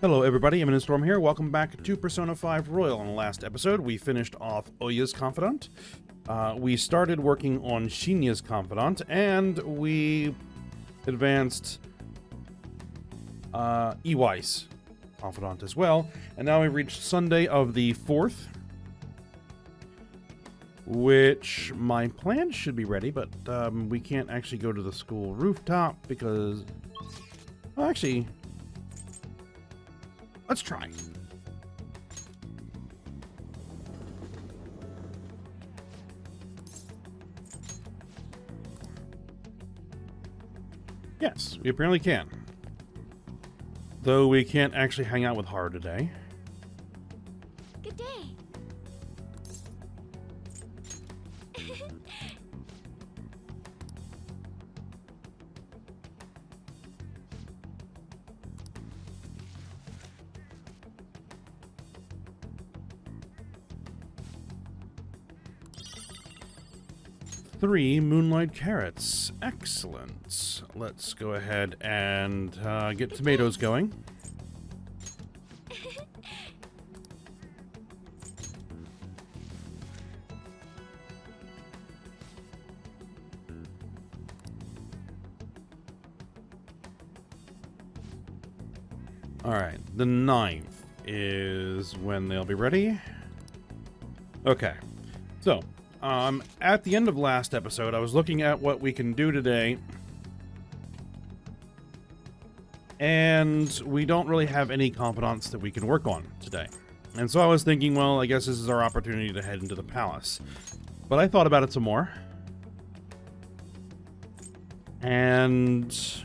Hello everybody, Imminent Storm here. Welcome back to Persona 5 Royal. In the last episode, we finished off Oya's Confidant. We started working on Shinya's Confidant, and we advanced Iwai's Confidant as well. And now we've reached Sunday of the 4th, which my plan should be ready, but we can't actually go to the school rooftop because... Well, actually... Let's try. Yes, we apparently can. Though we can't actually hang out with Haru today. Good day. Three moonlight carrots. Excellent. Let's go ahead and get tomatoes going. Alright, the 9th is when they'll be ready. Okay, so at the end of last episode, I was looking at what we can do today, and we don't really have any confidants that we can work on today. And so I was thinking, well, I guess this is our opportunity to head into the palace. But I thought about it some more, and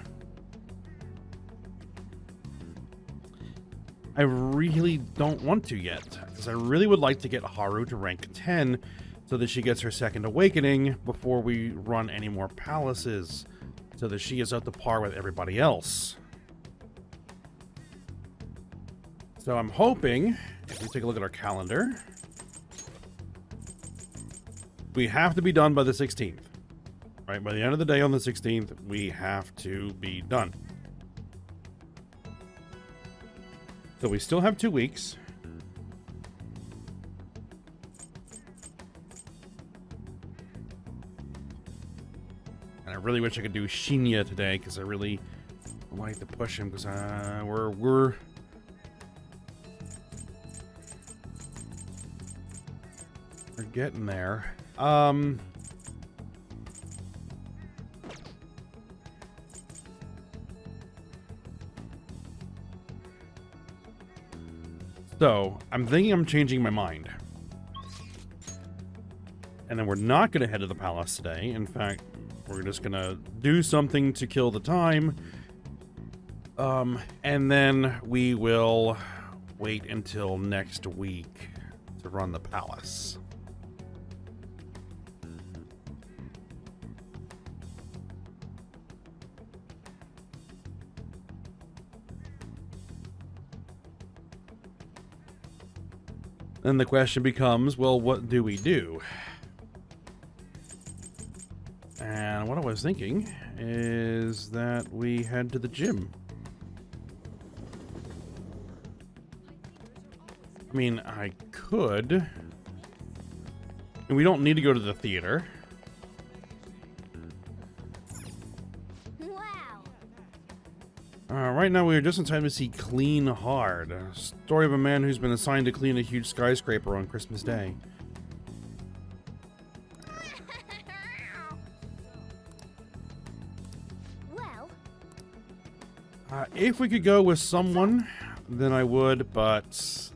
I really don't want to yet, because I really would like to get Haru to rank 10 so that she gets her second awakening before we run any more palaces, so that she is up to par with everybody else. So I'm hoping, if we take a look at our calendar, we have to be done by the 16th. Right, by the end of the day on the 16th, we have to be done. So we still have 2 weeks. And I really wish I could do Shinya today, because I really like to push him, because we're getting there. So I'm thinking I'm changing my mind. And then we're not going to head to the palace today. In fact, we're just going to do something to kill the time. And then we will wait until next week to run the palace. Then the question becomes, well, what do we do? And what I was thinking is that we head to the gym. I mean, I could. And we don't need to go to the theater. Wow. Right now we are just in time to see Clean Hard, a story of a man who's been assigned to clean a huge skyscraper on Christmas Day. Well, If we could go with someone, then I would, but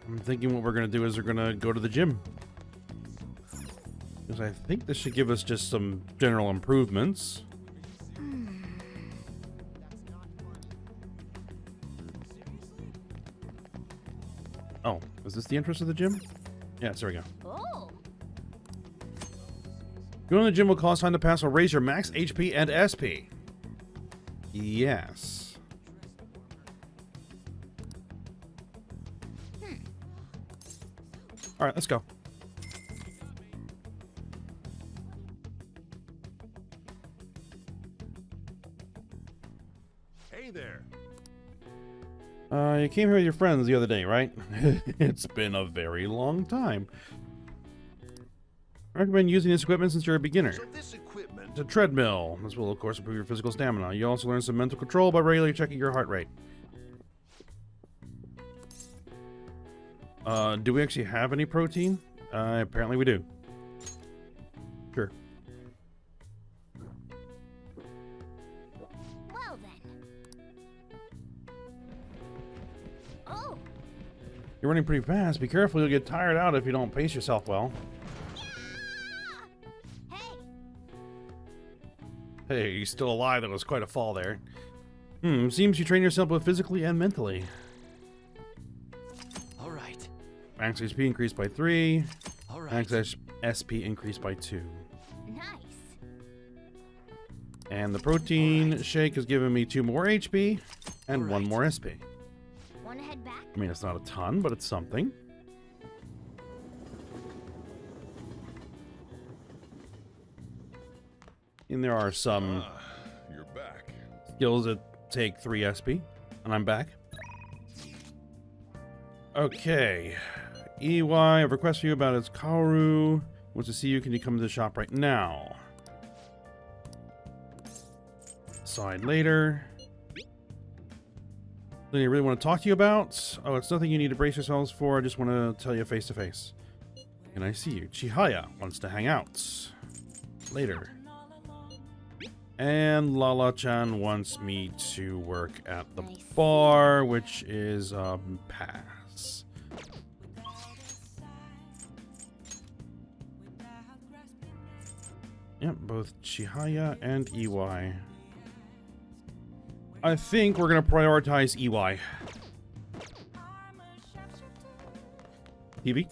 I'm thinking what we're going to do is we're going to go to the gym. Because I think this should give us just some general improvements. Oh, is this the entrance of the gym? Yes, there we go. oh, Going to the gym will cost time to pass will raise your max HP and SP. Yes. Alright, let's go. Hey there. You came here with your friends the other day, right? It's been a very long time. I recommend using this equipment since you're a beginner. So this equipment. It's a treadmill. This will, of course, improve your physical stamina. You also learn some mental control by regularly checking your heart rate. Do we actually have any protein? Apparently we do. Sure. Well then. Oh. You're running pretty fast. Be careful, you'll get tired out if you don't pace yourself well. Yeah! Hey. Hey, you're still alive. That was quite a fall there. Seems you train yourself both physically and mentally. All right. Max HP increased by 3. All right. Max SP increased by 2. Nice. And the protein shake has given me 2 more HP and 1 Alright. more SP. Wanna head back? I mean, it's not a ton, but it's something. And there are some You're back. skills that take 3 SP, and I'm back. Okay. EY, I have a request for you about its Kaoru. Wants to see you. Can you come to the shop right now? Side later. Something I really want to talk to you about? Oh, it's nothing you need to brace yourselves for. I just want to tell you face to face. And I see you. Chihaya wants to hang out. Later. And Lala-chan wants me to work at the Nice. bar, which is pass. Yep, both Chihaya and EY. I think we're gonna prioritize EY. TV?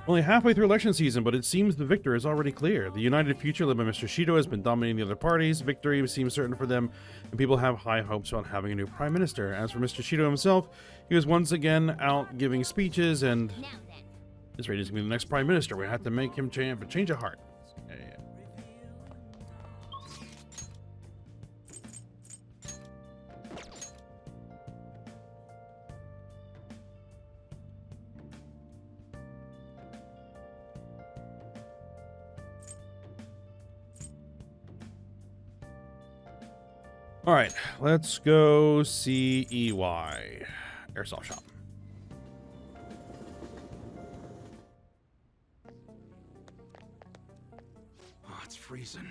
Only halfway through election season, but it seems the victor is already clear. The United Future, led by Mr. Shido, has been dominating the other parties. Victory seems certain for them, and people have high hopes about having a new prime minister. As for Mr. Shido himself, he was once again out giving speeches, and Now then. is ready to be the next prime minister. We have to make him change of heart. Yeah. All right, let's go see EY. Airsoft shop. Oh, it's freezing.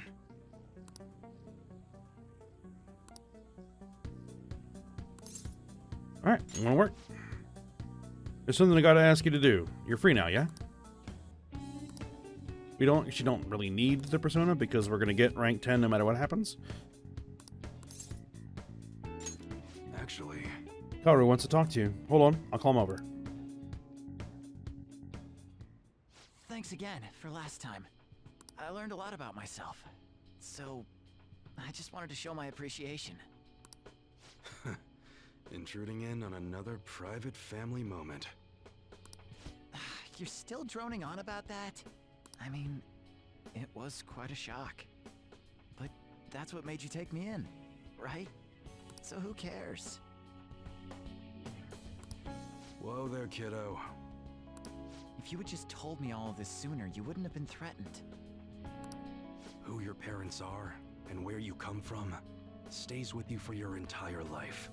All right, wanna work? There's something I gotta ask you to do. You're free now, yeah? You don't really need the persona because we're gonna get rank 10 no matter what happens. Actually, Kaoru wants to talk to you. Hold on, I'll call him over. Thanks again for last time. I learned a lot about myself. So, I just wanted to show my appreciation. intruding in on another private family moment. You're still droning on about that? I mean, it was quite a shock. But that's what made you take me in, right? So who cares? Whoa there, kiddo. If you had just told me all of this sooner, you wouldn't have been threatened. Who your parents are and where you come from stays with you for your entire life.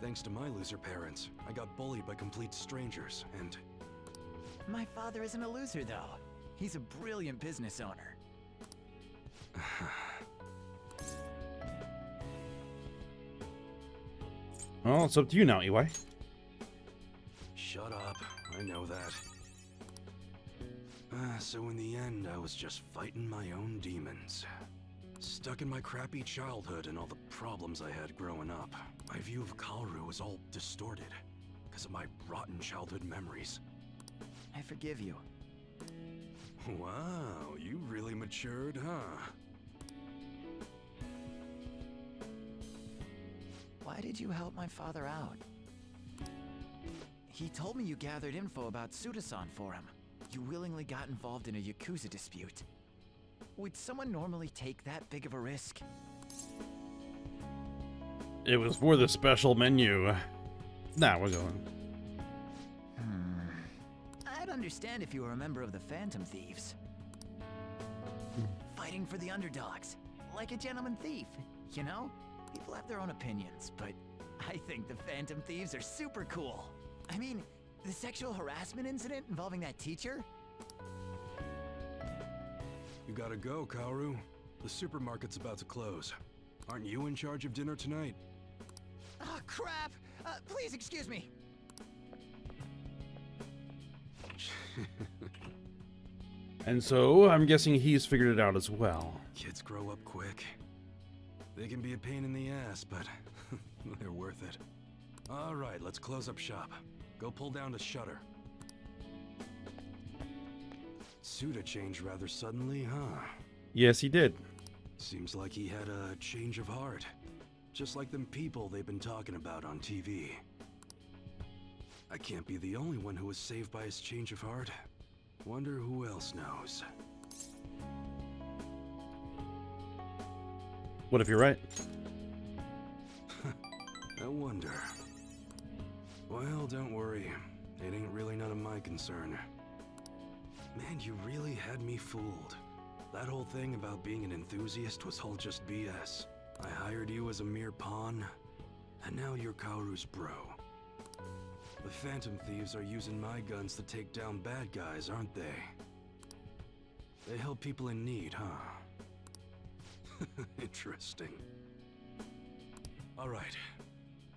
Thanks to my loser parents, I got bullied by complete strangers, and My father isn't a loser, though. He's a brilliant business owner. Well, it's up to you now, EY. shut up, I know that. So in the end, I was just fighting my own demons. Stuck in my crappy childhood and all the problems I had growing up. My view of Kaoru was all distorted because of my rotten childhood memories. I forgive you. Wow, you really matured, huh? Why did you help my father out? He told me you gathered info about Suda-san for him. You willingly got involved in a Yakuza dispute. Would someone normally take that big of a risk? It was for the special menu. Nah, we're going. I'd understand if you were a member of the Phantom Thieves. Fighting for the underdogs. Like a gentleman thief, you know? People have their own opinions, but I think the Phantom Thieves are super cool. I mean, the sexual harassment incident involving that teacher? You gotta go, Kaoru. The supermarket's about to close. Aren't you in charge of dinner tonight? Oh, crap! Please excuse me. And so, I'm guessing he's figured it out as well. Kids grow up quick. They can be a pain in the ass, but they're worth it. All right, let's close up shop. Go pull down the shutter. Suda changed rather suddenly, huh? Yes, he did. Seems like he had a change of heart. Just like them people they've been talking about on TV. I can't be the only one who was saved by his change of heart. Wonder who else knows. What if you're right? I wonder. Well, don't worry. It ain't really none of my concern. Man, you really had me fooled. That whole thing about being an enthusiast was all just BS. I hired you as a mere pawn, and now you're Kaoru's bro. The Phantom Thieves are using my guns to take down bad guys, aren't they? They help people in need, huh? Interesting. Alright.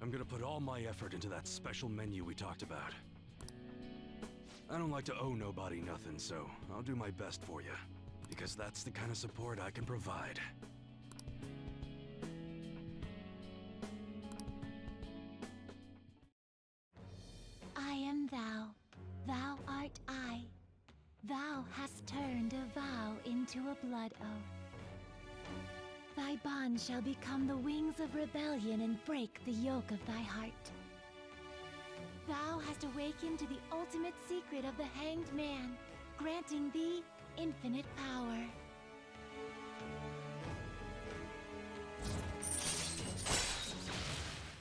I'm gonna put all my effort into that special menu we talked about. I don't like to owe nobody nothing, so I'll do my best for you. Because that's the kind of support I can provide. I am thou, thou art I. Thou hast turned a vow into a blood oath. Thy bond shall become the wings of rebellion and break the yoke of thy heart. Thou hast awakened to the ultimate secret of the hanged man, granting thee infinite power.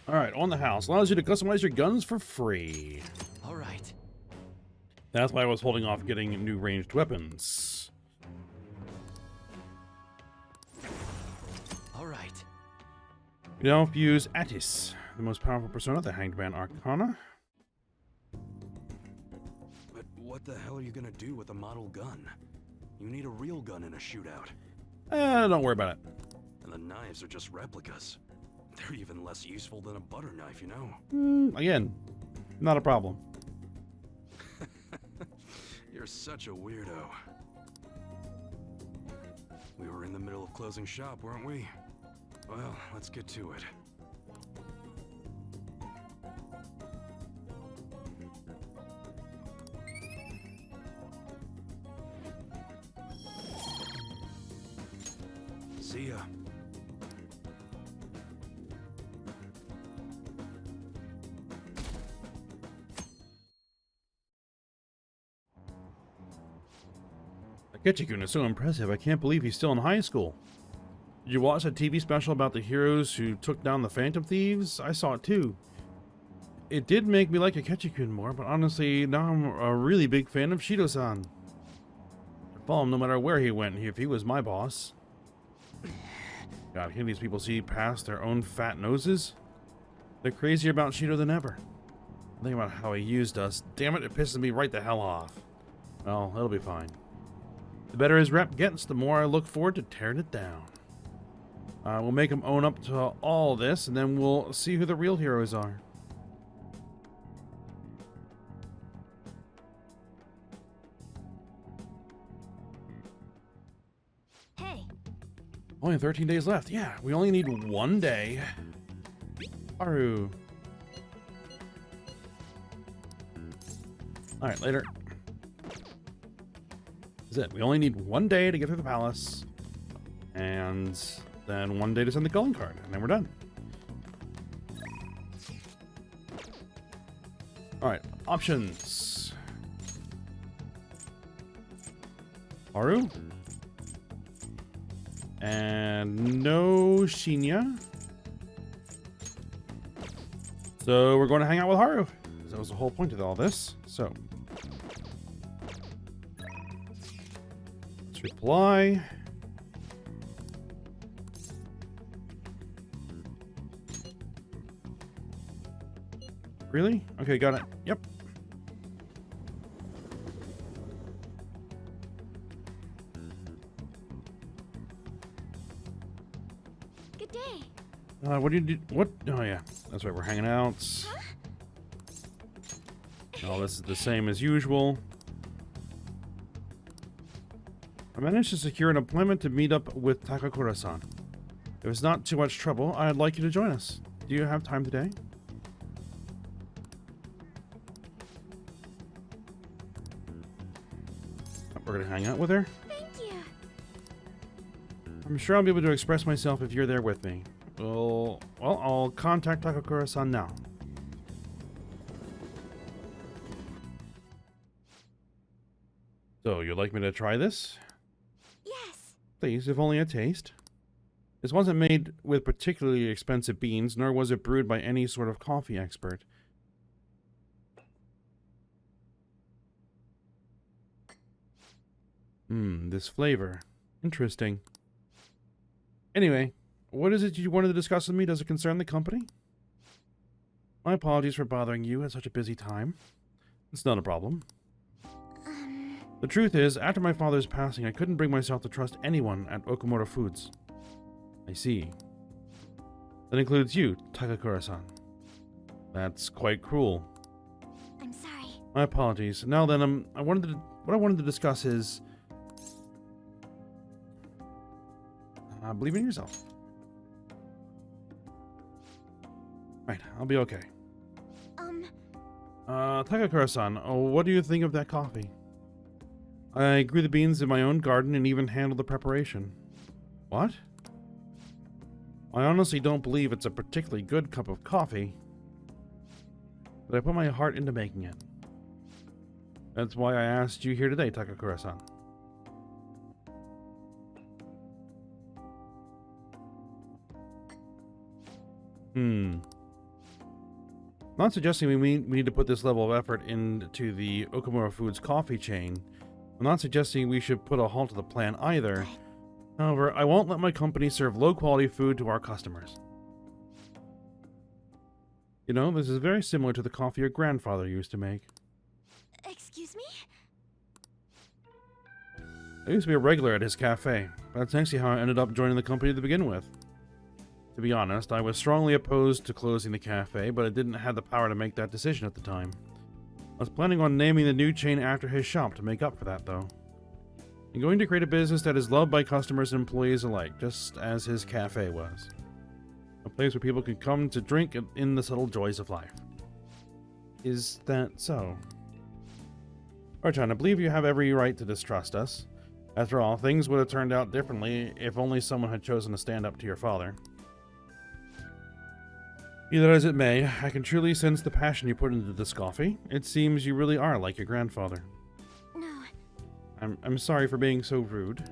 Alright, on the house. Allows you to customize your guns for free. All right. That's why I was holding off getting new ranged weapons. All right. You know, if you use Attis, the most powerful persona of the Hanged Man Arcana. But what the hell are you gonna do with a model gun? You need a real gun in a shootout. Don't worry about it. And the knives are just replicas. They're even less useful than a butter knife, you know? Again, not a problem. You're such a weirdo. We were in the middle of closing shop, weren't we? Well, let's get to it. See ya. Ketchikun is so impressive, I can't believe he's still in high school. Did you watch a TV special about the heroes who took down the Phantom Thieves? I saw it too. It did make me like Ketchikun more, but honestly, now I'm a really big fan of Shido-san. I'd follow him no matter where he went if he was my boss. God, can these people see past their own fat noses? They're crazier about Shido than ever. Think about how he used us. Damn it, it pisses me right the hell off. Well, it'll be fine. The better his rep gets, the more I look forward to tearing it down. We'll make him own up to all this, and then we'll see who the real heroes are. Hey, Only 13 days left. Yeah, we only need one day. Haru. Alright, later. That's it. We only need one day to get through the palace. And then one day to send the calling card. And then we're done. Alright, options. Haru. And no Shinya. So we're going to hang out with Haru. That was the whole point of all this. So let's reply. Really? Okay, got it. Yep. Good day. What do you do? What? Oh, yeah. That's right. We're hanging out. Oh, this is the same as usual. I managed to secure an appointment to meet up with Takakura-san. If it's not too much trouble, I'd like you to join us. Do you have time today? We're gonna hang out with her. Thank you. I'm sure I'll be able to express myself if you're there with me. Well, I'll contact Takakura-san now. So, you'd like me to try this? Yes. Please, if only a taste. This wasn't made with particularly expensive beans, nor was it brewed by any sort of coffee expert. This flavor. Interesting. Anyway, what is it you wanted to discuss with me? Does it concern the company? My apologies for bothering you at such a busy time. It's not a problem. The truth is, after my father's passing, I couldn't bring myself to trust anyone at Okamura Foods. I see. That includes you, Takakura-san. That's quite cruel. I'm sorry. My apologies. Now then, what I wanted to discuss is... believe in yourself. Right, I'll be okay. Takakura-san, what do you think of that coffee? I grew the beans in my own garden and even handled the preparation. What? I honestly don't believe it's a particularly good cup of coffee, but I put my heart into making it. That's why I asked you here today, Takakura-san. Not suggesting we need to put this level of effort into the Okamura Foods coffee chain. I'm not suggesting we should put a halt to the plan either. However, I won't let my company serve low-quality food to our customers. You know, this is very similar to the coffee your grandfather used to make. Excuse me? I used to be a regular at his cafe. That's actually how I ended up joining the company to begin with. To be honest, I was strongly opposed to closing the cafe, but I didn't have the power to make that decision at the time. I was planning on naming the new chain after his shop to make up for that, though. I'm going to create a business that is loved by customers and employees alike, just as his cafe was. A place where people can come to drink in the subtle joys of life. Is that so? Archon, I believe you have every right to distrust us. After all, things would have turned out differently if only someone had chosen to stand up to your father. Be that as it may, I can truly sense the passion you put into this coffee. It seems you really are like your grandfather. No. I'm sorry for being so rude.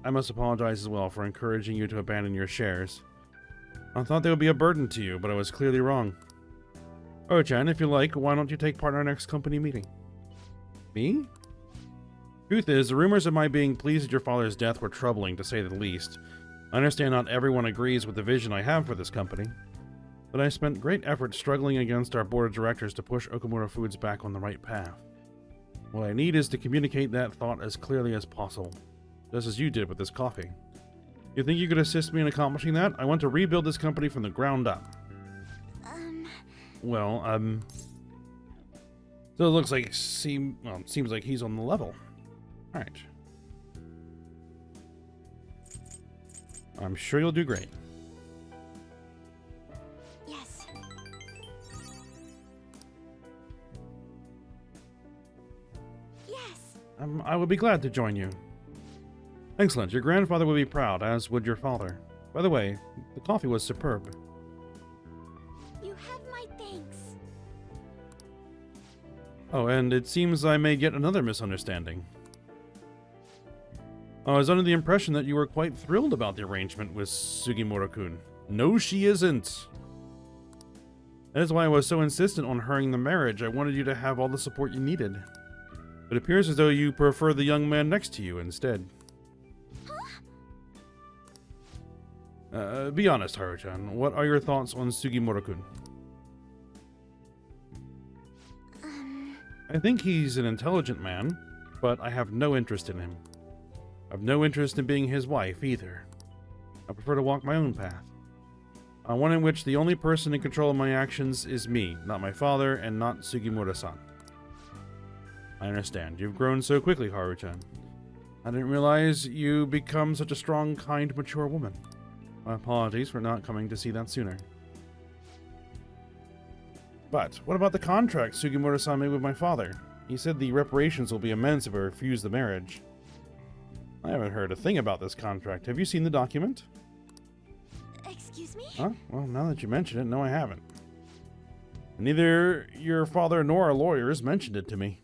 I must apologize as well for encouraging you to abandon your shares. I thought they would be a burden to you, but I was clearly wrong. Ochan, if you like, why don't you take part in our next company meeting? Me? Truth is, the rumors of my being pleased at your father's death were troubling, to say the least. I understand not everyone agrees with the vision I have for this company, but I spent great effort struggling against our board of directors to push Okamura Foods back on the right path. What I need is to communicate that thought as clearly as possible, just as you did with this coffee. You think you could assist me in accomplishing that? I want to rebuild this company from the ground up. Well, so it looks like seems like he's on the level. All right. I'm sure you'll do great. Yes. Yes. I would be glad to join you. Excellent. Your grandfather would be proud, as would your father. By the way, the coffee was superb. You have my thanks. Oh, and it seems I made yet another misunderstanding. I was under the impression that you were quite thrilled about the arrangement with Sugimura-kun. No, she isn't. That is why I was so insistent on hurrying the marriage. I wanted you to have all the support you needed. It appears as though you prefer the young man next to you instead. Be honest, Haru-chan. What are your thoughts on Sugimura-kun? I think he's an intelligent man, but I have no interest in him. I have no interest in being his wife, either. I prefer to walk my own path. One in which the only person in control of my actions is me, not my father, and not Sugimura-san. I understand. You've grown so quickly, Haru-chan. I didn't realize you become such a strong, kind, mature woman. My apologies for not coming to see that sooner. But, what about the contract Sugimura-san made with my father? He said the reparations will be immense if I refuse the marriage. I haven't heard a thing about this contract. Have you seen the document? Excuse me? Huh? Well, now that you mention it, no I haven't. Neither your father nor our lawyers mentioned it to me.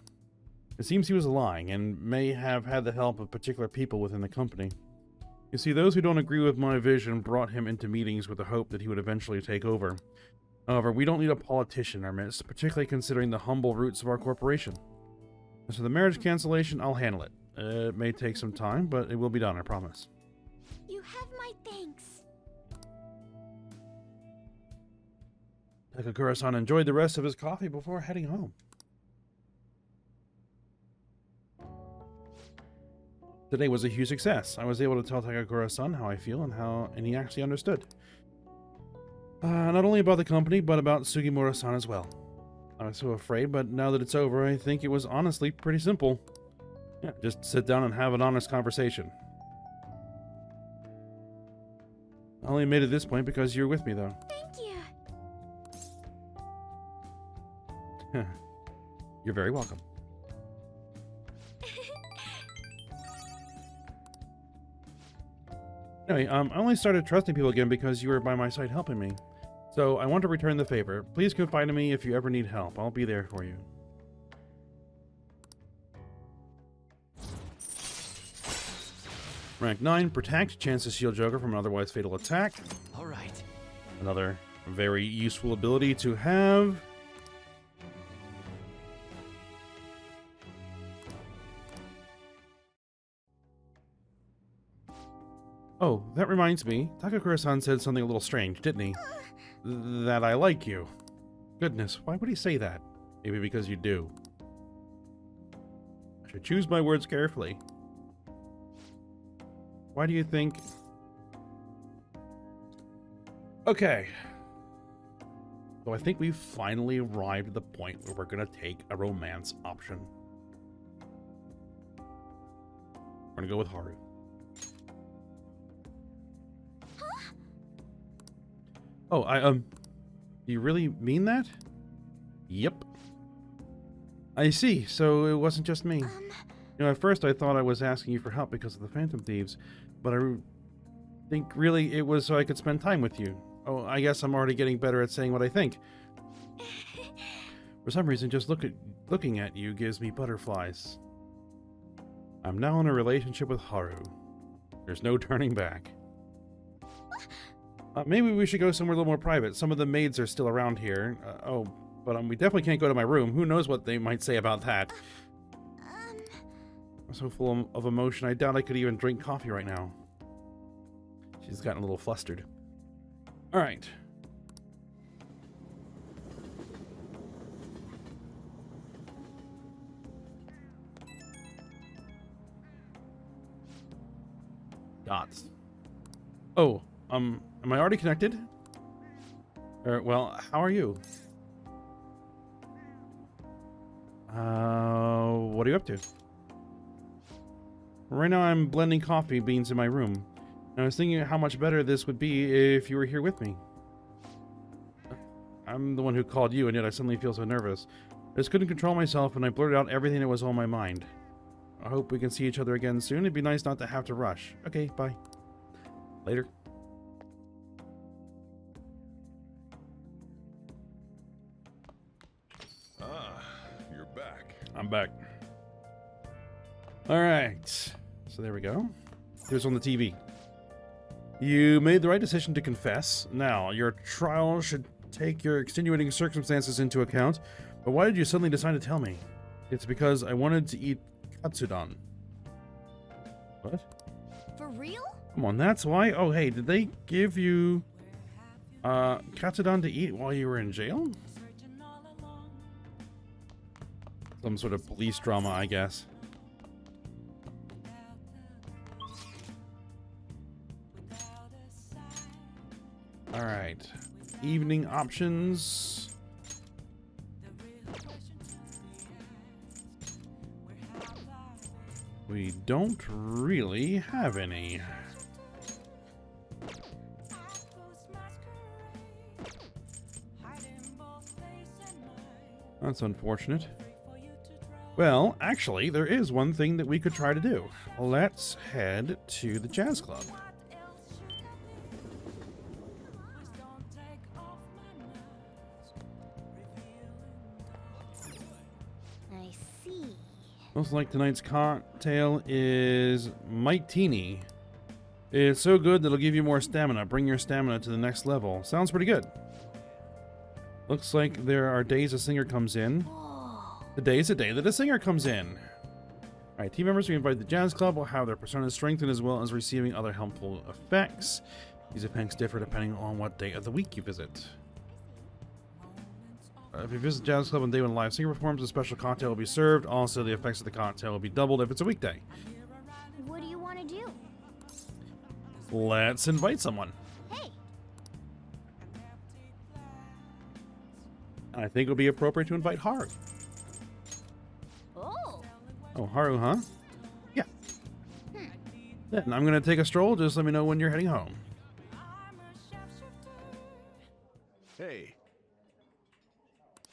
It seems he was lying, and may have had the help of particular people within the company. You see, those who don't agree with my vision brought him into meetings with the hope that he would eventually take over. However, we don't need a politician in our midst, particularly considering the humble roots of our corporation. As for the marriage cancellation, I'll handle it. It may take some time, but it will be done, I promise. You have my thanks. Takakura-san enjoyed the rest of his coffee before heading home. Today was a huge success. I was able to tell Takakura-san how I feel and he actually understood. Not only about the company, but about Sugimura-san as well. I was so afraid, but now that it's over, I think it was honestly pretty simple. Yeah, just sit down and have an honest conversation. I only made it this point because you're with me, though. Thank you. You're very welcome. Anyway, I only started trusting people again because you were by my side helping me. So I want to return the favor. Please confide in me if you ever need help. I'll be there for you. Rank 9, Protect. Chance to shield Joker from an otherwise fatal attack. Alright. Another very useful ability to have. Oh, that reminds me. Takakura-san said something a little strange, didn't he? That I like you. Goodness, why would he say that? Maybe because you do. I should choose my words carefully. Why do you think... Okay. So I think we've finally arrived at the point where we're going to take a romance option. We're going to go with Haru. Oh, do you really mean that? Yep. I see, so it wasn't just me. You know, at first I thought I was asking you for help because of the Phantom Thieves, but I think really it was so I could spend time with you. Oh, I guess I'm already getting better at saying what I think. For some reason, just looking at you gives me butterflies. I'm now in a relationship with Haru. There's no turning back. Maybe we should go somewhere a little more private. Some of the maids are still around here. But we definitely can't go to my room. Who knows what they might say about that? I'm so full of emotion, I doubt I could even drink coffee right now. She's gotten a little flustered. Alright. Dots. Oh, am I already connected? Well, how are you? What are you up to? Right now I'm blending coffee beans in my room. And I was thinking how much better this would be if you were here with me. I'm the one who called you, and yet I suddenly feel so nervous. I just couldn't control myself, and I blurted out everything that was on my mind. I hope we can see each other again soon. It'd be nice not to have to rush. Okay, bye. Later. You're back. I'm back. Alright. So there we go. Here's on the TV. You made the right decision to confess. Now, your trial should take your extenuating circumstances into account, but why did you suddenly decide to tell me? It's because I wanted to eat katsudon. What? For real? Come on, that's why? Oh, hey, did they give you katsudon to eat while you were in jail? Some sort of police drama, I guess. Alright. Evening options. We don't really have any. That's unfortunate. Well, actually, there is one thing that we could try to do. Let's head to the jazz club. I see. Looks like tonight's cocktail is Mighty. It's so good that it'll give you more stamina. Bring your stamina to the next level. Sounds pretty good. Looks like there are days a singer comes in. Whoa. The day is the day that a singer comes in. Alright, team members we invite the jazz club will have their personas strengthened as well as receiving other helpful effects. These effects differ depending on what day of the week you visit. If you visit Jazz Club on day when a live singer performs, a special cocktail will be served. Also, the effects of the cocktail will be doubled if it's a weekday. What do you want to do? Let's invite someone. Hey. I think it would be appropriate to invite Haru. Oh. Oh, Haru, huh? Yeah. Then I'm going to take a stroll. Just let me know when you're heading home. Hey.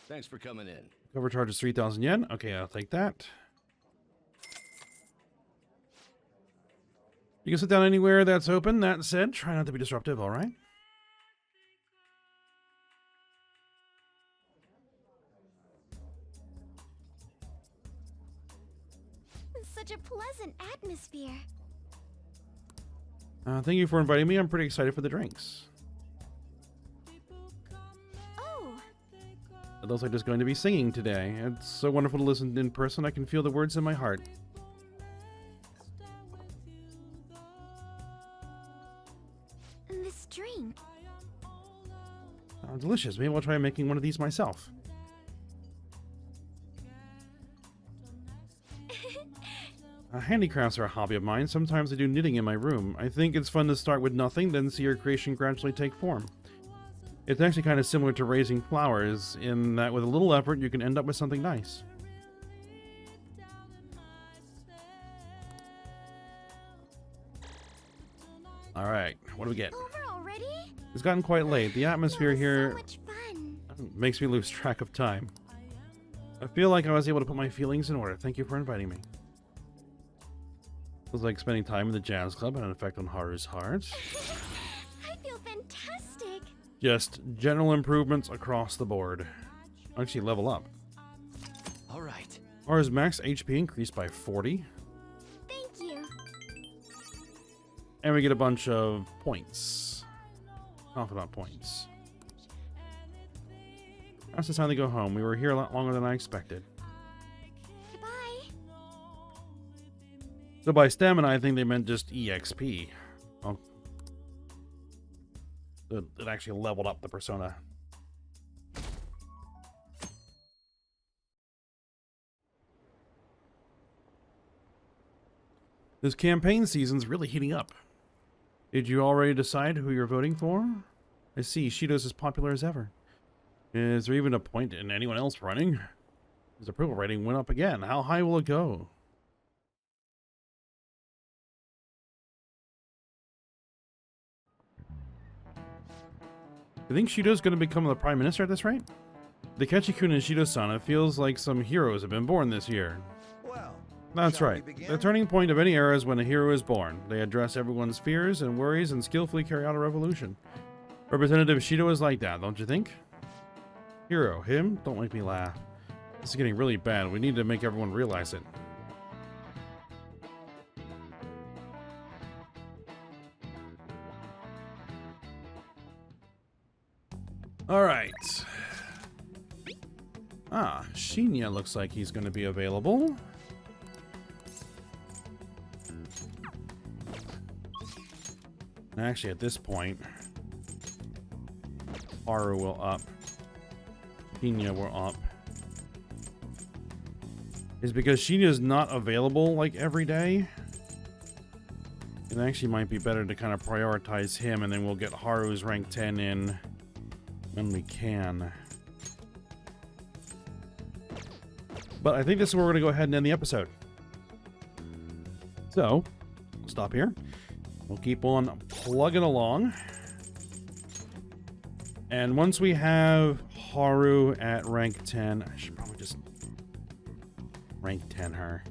Thanks for coming in. Cover charge is 3,000 yen. Okay, I'll take that. You can sit down anywhere that's open. That said, try not to be disruptive, all right? Such a pleasant atmosphere. Thank you for inviting me. I'm pretty excited for the drinks. Oh. It looks like there's going to be singing today. It's so wonderful to listen in person. I can feel the words in my heart. This drink. Delicious. Maybe I'll try making one of these myself. Handicrafts are a hobby of mine. Sometimes I do knitting in my room. I think it's fun to start with nothing, then see your creation gradually take form. It's actually kind of similar to raising flowers, in that with a little effort you can end up with something nice. Alright, what do we get? Over already? It's gotten quite late. The atmosphere That was here so much fun. makes me lose track of time. I feel like I was able to put my feelings in order. Thank you for inviting me. It was like spending time in the jazz club had an effect on Haru's heart. I feel fantastic. Just general improvements across the board. Actually, level up. All right. Haru's max HP increased by 40. Thank you. And we get a bunch of points. Confidant points. Now's the time to go home. We were here a lot longer than I expected. Goodbye. So by stamina, I think they meant just EXP. Oh. It actually leveled up the persona. This campaign season's really heating up. Did you already decide who you're voting for? I see, Shido's as popular as ever. Is there even a point in anyone else running? His approval rating went up again. How high will it go? I think Shido's going to become the Prime Minister at this rate? The Ketchikun and Shido-san, it feels like some heroes have been born this year. Well, That's shall we right. begin? The turning point of any era is when a hero is born. They address everyone's fears and worries and skillfully carry out a revolution. Representative Shido is like that, don't you think? Hero, him? Don't make me laugh. This is getting really bad. We need to make everyone realize it. All right. Ah, Shinya looks like he's going to be available. Actually, at this point, Haru will up. Shinya will up. Is because Shinya's not available like every day. It actually might be better to kind of prioritize him, and then we'll get Haru's rank 10 in when we can. But I think this is where we're going to go ahead and end the episode. So, we'll stop here. We'll keep on plugging along. And once we have Haru at rank 10, I should probably just rank 10 her.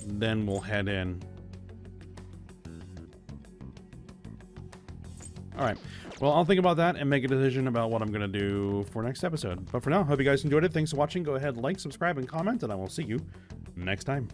Then we'll head in. Alright. Well, I'll think about that and make a decision about what I'm going to do for next episode. But for now, hope you guys enjoyed it. Thanks for watching. Go ahead, like, subscribe, and comment, and I will see you next time.